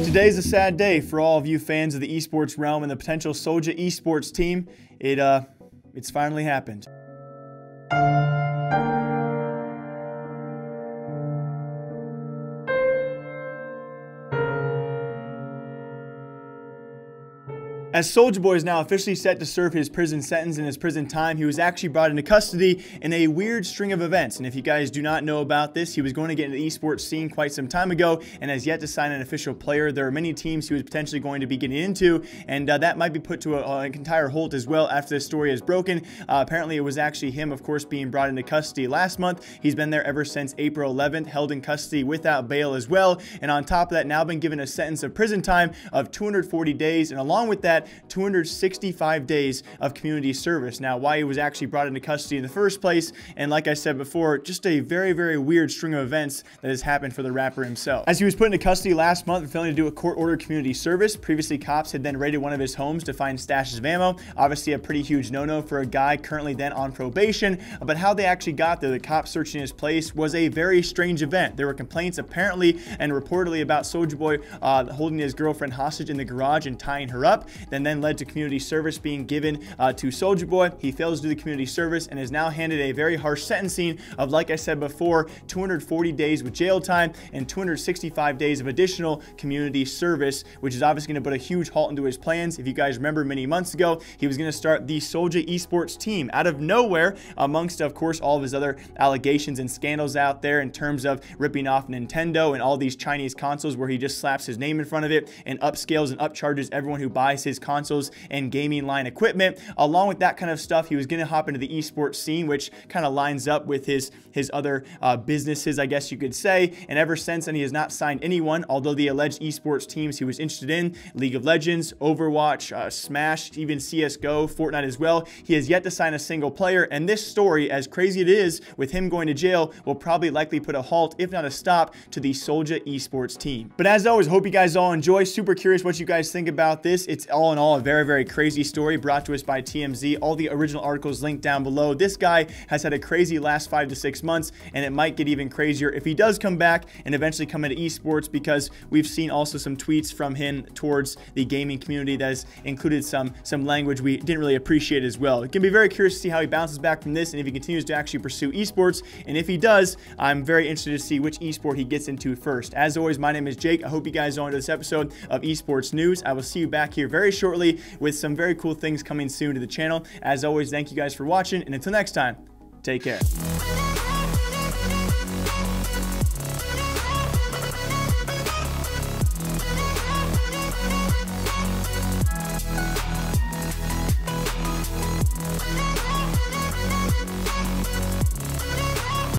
Today's a sad day for all of you fans of the esports realm and the potential Soulja esports team. It's finally happened. As Soulja Boy is now officially set to serve his prison sentence and his prison time, he was actually brought into custody in a weird string of events. And if you guys do not know about this, he was going to get into the esports scene quite some time ago and has yet to sign an official player. There are many teams he was potentially going to be getting into, and that might be put to an entire halt as well after this story is broken. Apparently, it was actually him, of course, being brought into custody last month. He's been there ever since April 11th, held in custody without bail as well. And on top of that, now been given a sentence of prison time of 240 days. And along with that, 265 days of community service. Now, why he was actually brought into custody in the first place, and like I said before, just a very, very weird string of events that has happened for the rapper himself. As he was put into custody last month for failing to do a court-ordered community service, previously cops had then raided one of his homes to find stashes of ammo. Obviously a pretty huge no-no for a guy currently then on probation, but how they actually got there, the cops searching his place, was a very strange event. There were complaints apparently and reportedly about Soulja Boy holding his girlfriend hostage in the garage and tying her up, then led to community service being given to Soulja Boy. He fails to do the community service and is now handed a very harsh sentencing of, like I said before, 240 days with jail time and 265 days of additional community service, which is obviously going to put a huge halt into his plans. If you guys remember, many months ago, he was going to start the Soulja esports team out of nowhere, amongst, of course, all of his other allegations and scandals out there in terms of ripping off Nintendo and all these Chinese consoles where he just slaps his name in front of it and upscales and upcharges everyone who buys his consoles and gaming line equipment. Along with that kind of stuff, he was going to hop into the esports scene, which kind of lines up with his other businesses, I guess you could say. And ever since then, he has not signed anyone, although the alleged esports teams he was interested in, League of Legends, Overwatch, Smash, even CSGO, Fortnite as well, he has yet to sign a single player. And this story, as crazy it is with him going to jail, will probably likely put a halt, if not a stop, to the Soulja esports team. But as always, hope you guys all enjoy. Super curious what you guys think about this. It's all in all a very, very crazy story brought to us by TMZ. All the original articles linked down below. This guy has had a crazy last 5 to 6 months, and it might get even crazier if he does come back and eventually come into esports, because we've seen also some tweets from him towards the gaming community that has included some language we didn't really appreciate as well. It can be very curious to see how he bounces back from this and if he continues to actually pursue esports. And if he does, I'm very interested to see which esport he gets into first. As always, my name is Jake. I hope you guys enjoyed this episode of Esports News. I will see you back here very shortly with some very cool things coming soon to the channel. As always, thank you guys for watching, and until next time, take care.